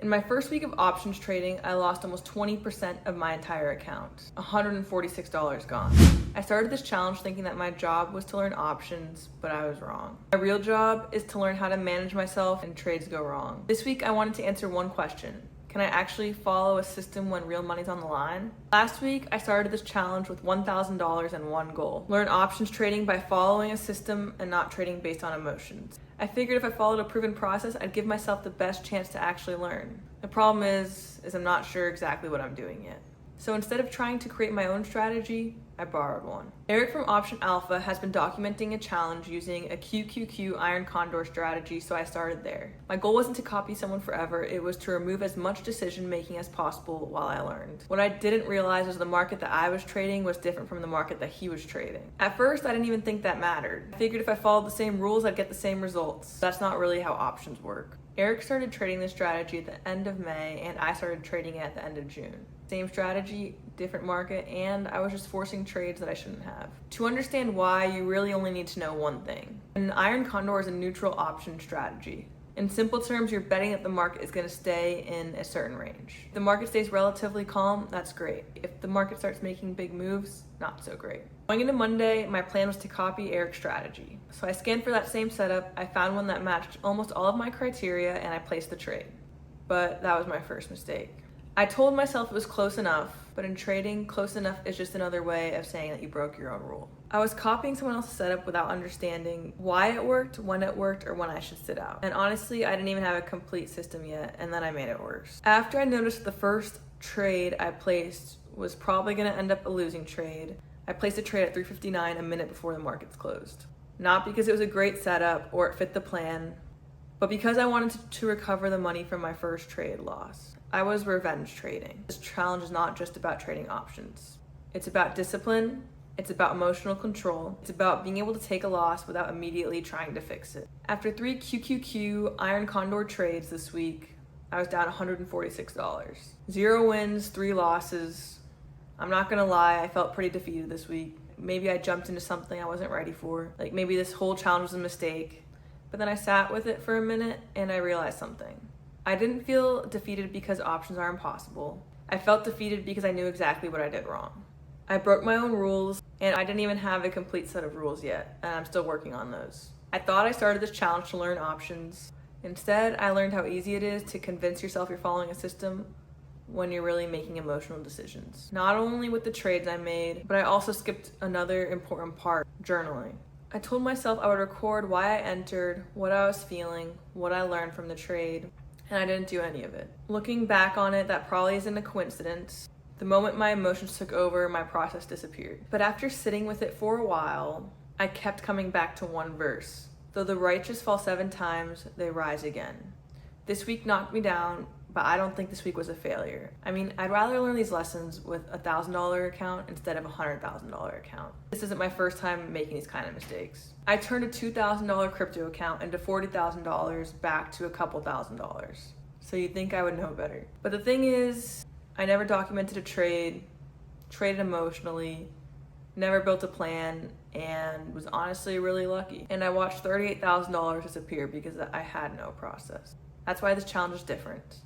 In my first week of options trading, I lost almost 20% of my entire account. $146 gone. I started this challenge thinking that my job was to learn options, but I was wrong. My real job is to learn how to manage myself and trades go wrong. This week, I wanted to answer one question. Can I actually follow a system when real money's on the line? Last week, I started this challenge with $1,000 and one goal. Learn options trading by following a system and not trading based on emotions. I figured if I followed a proven process, I'd give myself the best chance to actually learn. The problem is I'm not sure exactly what I'm doing yet. So instead of trying to create my own strategy, I borrowed one. Eric from Option Alpha has been documenting a challenge using a QQQ Iron Condor strategy, so I started there. My goal wasn't to copy someone forever, it was to remove as much decision making as possible while I learned. What I didn't realize was the market that I was trading was different from the market that he was trading. At first, I didn't even think that mattered. I figured if I followed the same rules, I'd get the same results. That's not really how options work. Eric started trading this strategy at the end of May, and I started trading it at the end of June. Same strategy, different market, and I was just forcing trades that I shouldn't have. To understand why, you really only need to know one thing. An Iron Condor is a neutral option strategy. In simple terms, you're betting that the market is going to stay in a certain range. If the market stays relatively calm, that's great. If the market starts making big moves, not so great. Going into Monday, my plan was to copy Eric's strategy. So I scanned for that same setup, I found one that matched almost all of my criteria, and I placed the trade. But that was my first mistake. I told myself it was close enough, but in trading, close enough is just another way of saying that you broke your own rule. I was copying someone else's setup without understanding why it worked, or when I should sit out. And honestly, I didn't even have a complete system yet, and then I made it worse. After I noticed the first trade I placed was probably gonna end up a losing trade, I placed a trade at 3:59 a minute before the markets closed. Not because it was a great setup or it fit the plan, but because I wanted to recover the money from my first trade loss. I was revenge trading. This challenge is not just about trading options. It's about discipline, it's about emotional control, it's about being able to take a loss without immediately trying to fix it. After 3 QQQ Iron Condor trades this week, I was down $146. 0 wins, 3 losses. I'm not gonna lie, I felt pretty defeated this week. Maybe I jumped into something I wasn't ready for. Like maybe this whole challenge was a mistake. But then I sat with it for a minute and I realized something. I didn't feel defeated because options are impossible. I felt defeated because I knew exactly what I did wrong. I broke my own rules, and I didn't even have a complete set of rules yet, and I'm still working on those. I thought I started this challenge to learn options. Instead, I learned how easy it is to convince yourself you're following a system when you're really making emotional decisions. Not only with the trades I made, but I also skipped another important part, journaling. I told myself I would record why I entered, what I was feeling, what I learned from the trade, and I didn't do any of it. Looking back on it, that probably isn't a coincidence. The moment my emotions took over, my process disappeared. But after sitting with it for a while, I kept coming back to one verse. Though the righteous fall 7 times, they rise again. This week knocked me down, but I don't think this week was a failure. I mean, I'd rather learn these lessons with a $1,000 account instead of a $100,000 account. This isn't my first time making these kind of mistakes. I turned a $2,000 crypto account into $40,000 back to a couple $1,000s. So you'd think I would know better. But the thing is, I never documented a trade, traded emotionally, never built a plan, and was honestly really lucky. And I watched $38,000 disappear because I had no process. That's why this challenge is different.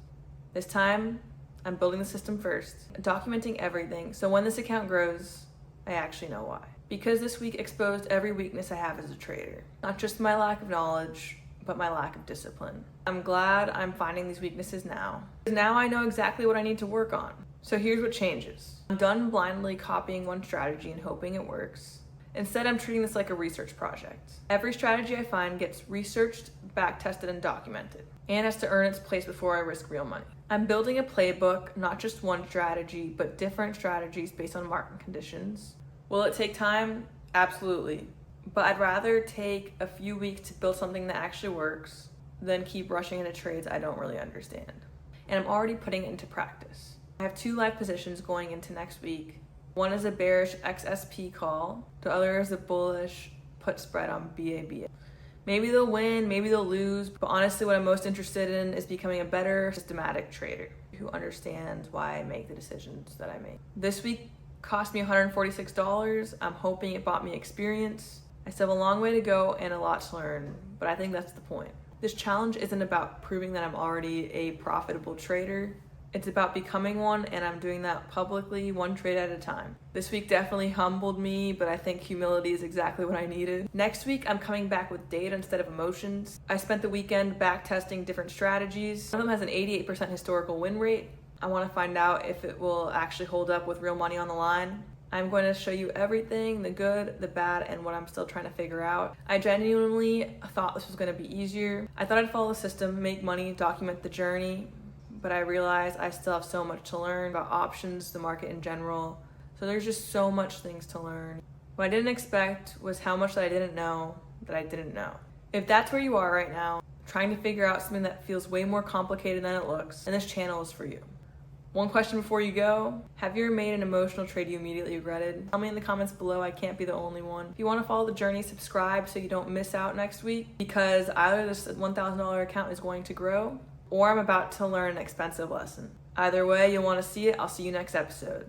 This time, I'm building the system first, documenting everything, so when this account grows, I actually know why. Because this week exposed every weakness I have as a trader. Not just my lack of knowledge, but my lack of discipline. I'm glad I'm finding these weaknesses now. Now I know exactly what I need to work on. So here's what changes. I'm done blindly copying one strategy and hoping it works. Instead, I'm treating this like a research project. Every strategy I find gets researched, back-tested, and documented, and has to earn its place before I risk real money. I'm building a playbook, not just one strategy, but different strategies based on market conditions. Will it take time? Absolutely. But I'd rather take a few weeks to build something that actually works than keep rushing into trades I don't really understand. And I'm already putting it into practice. I have 2 live positions going into next week. One is a bearish XSP call, the other is a bullish put spread on BABA. Maybe they'll win, maybe they'll lose, but honestly what I'm most interested in is becoming a better systematic trader who understands why I make the decisions that I make. This week cost me $146. I'm hoping it bought me experience. I still have a long way to go and a lot to learn, but I think that's the point. This challenge isn't about proving that I'm already a profitable trader. It's about becoming one, and I'm doing that publicly, one trade at a time. This week definitely humbled me, but I think humility is exactly what I needed. Next week, I'm coming back with data instead of emotions. I spent the weekend back testing different strategies. One of them has an 88% historical win rate. I want to find out if it will actually hold up with real money on the line. I'm going to show you everything, the good, the bad, and what I'm still trying to figure out. I genuinely thought this was going to be easier. I thought I'd follow the system, make money, document the journey, but I realized I still have so much to learn about options, the market in general. So there's just so much things to learn. What I didn't expect was how much that I didn't know that I didn't know. If that's where you are right now, trying to figure out something that feels way more complicated than it looks, then this channel is for you. One question before you go: have you ever made an emotional trade you immediately regretted? Tell me in the comments below, I can't be the only one. If you want to follow the journey, subscribe so you don't miss out next week, because either this $1,000 account is going to grow, or I'm about to learn an expensive lesson. Either way, you'll want to see it. I'll see you next episode.